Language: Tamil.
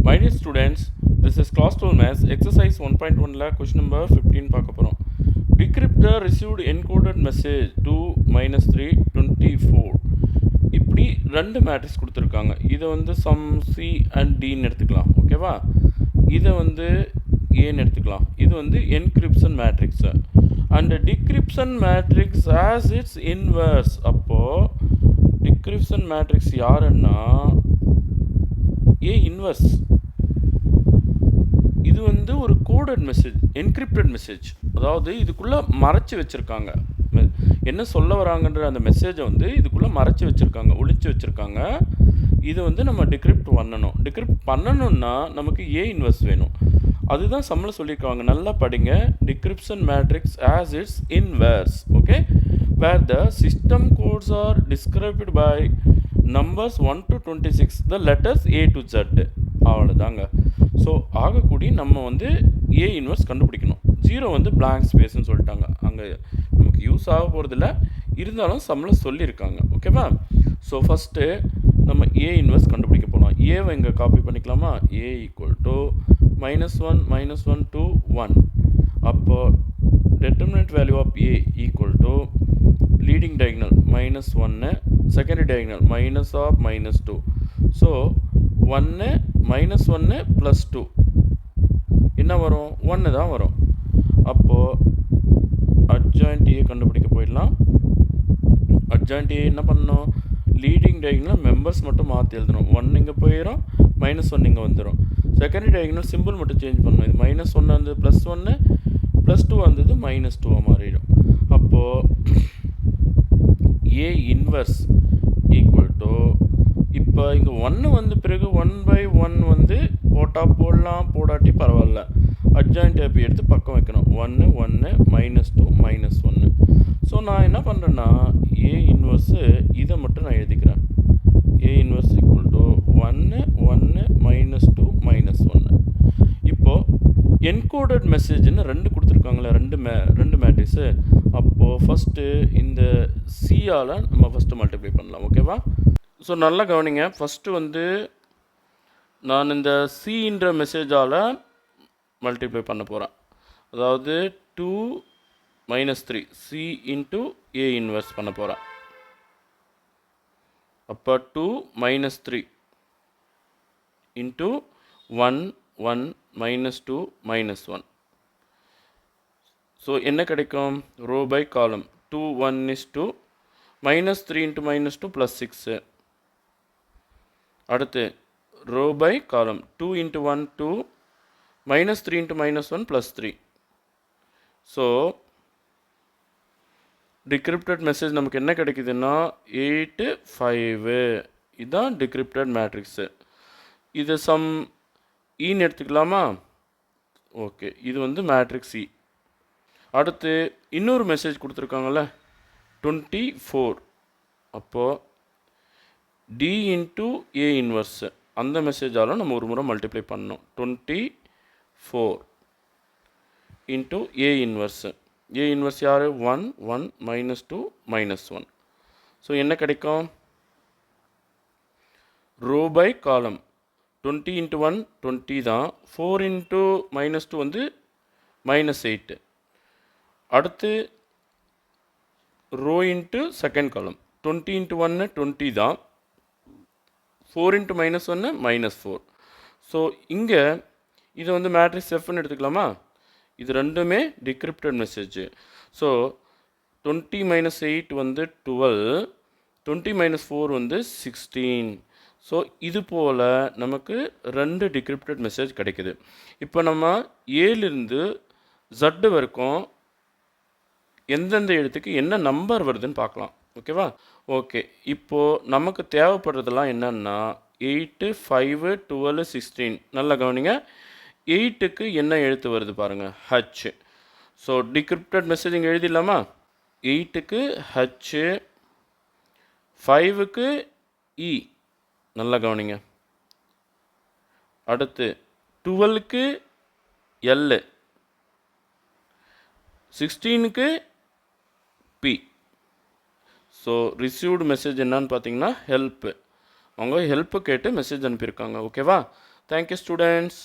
My dear students, this is class 12 maths exercise 1.1 la question number 15 பார்க்க போறோம். Decrypt the received encoded message to -3 24. இப்படி ரெண்டு மேட்ரிக்ஸ் கொடுத்துருக்காங்க. இதை வந்து சம் சி அண்ட் டின்னு எடுத்துக்கலாம். ஓகேவா? இதை வந்து ஏன்னு எடுத்துக்கலாம். இது வந்து encryption matrix and decryption matrix as its inverse. அப்போது டிக்ரிப்ஷன் மேட்ரிக்ஸ் யாருன்னா ஏ இன்வர்ஸ். இது வந்து ஒரு கோடட் மெசேஜ், என்கிரிப்டட் மெசேஜ். அதாவது இதுக்குள்ளே மறைச்சி வச்சுருக்காங்க. என்ன சொல்ல வராங்கன்ற அந்த மெசேஜை வந்து இதுக்குள்ளே மறைச்சி வச்சுருக்காங்க, ஒழிச்சு வச்சுருக்காங்க. இது வந்து நம்ம டிக்ரிப்ட் பண்ணணும். டிக்ரிப்ட் பண்ணணும்னா நமக்கு ஏ இன்வர்ஸ் வேணும். அதுதான் சம்மில் சொல்லியிருக்காங்க. நல்லா படிங்க. Decryption matrix as its inverse. Okay, where the system codes are described by numbers 1 to 26 the letters A to Z. அவ்வளோதாங்க. ஸோ ஆகக்கூடி நம்ம வந்து ஏ இன்வர்ஸ் கண்டுபிடிக்கணும். 0 வந்து பிளாங்க் ஸ்பேஸ்ன்னு சொல்லிட்டாங்க. அங்கே நமக்கு யூஸ் ஆக போகிறதில்ல, இருந்தாலும் சம்மில் சொல்லியிருக்காங்க. ஓகேவா? ஸோ ஃபஸ்ட்டு நம்ம ஏ இன்வர்ஸ் கண்டுபிடிக்க போகலாம். ஏவை இங்கே காப்பி பண்ணிக்கலாமா? ஏ ஈக்குவல் டு -1 to 1. அப்போ determinant value of a equal to leading diagonal -1, secondary diagonal minus of -2. So 1 -1 plus 2 என்ன வரும்? 1 தான் வரும். அப்போது adjoint a கண்டுபிடிக்க போயிடலாம். adjoint a என்ன பண்ணணும்? லீடிங் டயகனல் மெம்பர்ஸ் மட்டும் மாற்றி எழுதணும். 1 இங்கே போயிடும், -1 இங்கே வந்துடும். செகண்டரி டயகனல் சிம்பிள் மட்டும் சேஞ்ச் பண்ணணும். இது -1 வந்தது +1, +2 வந்தது -2 மாறிடும். அப்போது ஏ இன்வர்ஸ் ஈக்குவல் டு, இப்போ இங்கே 1 வந்த பிறகு 1/1 வந்து போட்டால் போடலாம், போடாட்டி பரவாயில்ல. அட்ஜாயிண்ட் டேப் எடுத்து பக்கம் வைக்கணும். 1 1 -2 -1. ஸோ நான் என்ன பண்ணுறேன்னா ஏ இன்வர்ஸு இதை மட்டும் நான் எழுதிக்கிறேன். A inverse equal to 1 1 -2 -1. இப்போது என்கோடட் மெசேஜ்னு ரெண்டு கொடுத்துருக்காங்களே, ரெண்டு மேட்ரிக்ஸு. அப்போது ஃபஸ்ட்டு இந்த சியால் நம்ம ஃபஸ்ட்டு மல்டிப்ளை பண்ணலாம். ஓகேவா? ஸோ நல்லா கவனிங்க. ஃபஸ்ட்டு வந்து நான் இந்த சின்ற மெசேஜால் மல்டிப்ளை பண்ண போகிறேன். அதாவது 2 -3 சி இன்ட்டு ஏ இன்வர்ஸ் பண்ண போகிறேன். அப்போ 2 -3 இன்ட்டு 1 1 -2 -1. ஸோ என்ன கிடைக்கும்? ரோ பை காலம் 2 1 is 2, -3 into -2 +6. அடுத்து ரோ பை காலம் 2 into 1 2, -3 into -1 +3. ஸோ டிக்ரிப்டட் மெசேஜ் நமக்கு என்ன கிடைக்குதுன்னா 8 5. இதுதான் டிக்ரிப்டட் மேட்ரிக்ஸு. இது சம் ஈன்னு எடுத்துக்கலாமா? ஓகே, இது வந்து மேட்ரிக்ஸ் இ. அடுத்து இன்னொரு மெசேஜ் கொடுத்துருக்காங்கல்ல 24. அப்போது டி இன்ட்டு ஏ இன்வர்ஸு, அந்த மெசேஜாலும் நம்ம ஒரு முறை மல்டிப்ளை பண்ணணும். 24 into A inverse. A inverse யார்? 1 1 -2 -1. ஸோ என்ன கிடைக்கும்? ரோ பை காலம் 20 into 1 20 தான். 4 into -2 வந்து -8. அடுத்து rho into second column 20 into 1 20 தான். 4 into -1 -4. ஸோ இங்கே இதை வந்து மேட்ரிக்ஸ் எஃப்னு எடுத்துக்கலாமா? இது ரெண்டுமே டிக்ரிப்டட் மெசேஜ். ஸோ 20 -8 வந்து 12, 20 -4 வந்து 16. ஸோ இது போல் நமக்கு ரெண்டு டிக்ரிப்டட் மெசேஜ் கிடைக்குது. இப்போ நம்ம ஏலிருந்து ஜட்டு வரைக்கும் எந்தெந்த எழுத்துக்கு என்ன நம்பர் வருதுன்னு பார்க்கலாம். ஓகேவா? ஓகே, இப்போது நமக்கு தேவைப்படுறதெல்லாம் என்னன்னா 8 5 12 16. நல்லா கவனிங்க. 8க்கு என்ன எழுத்து வருது பாருங்கள்? ஹச். ஸோ டிக்ரிப்டட் மெசேஜ் இங்கே எழுதிடலாமா? 8க்கு ஹச், 5க்கு இ. நல்லா கவனிங்க. அடுத்து 12க்கு எல், 16க்கு பி. ஸோ ரிசீவ்டு மெசேஜ் என்னன்னு பார்த்தீங்கன்னா ஹெல்ப்பு. அவங்க ஹெல்ப்பு கேட்டு மெசேஜ் அனுப்பியிருக்காங்க. ஓகேவா? Thank you students.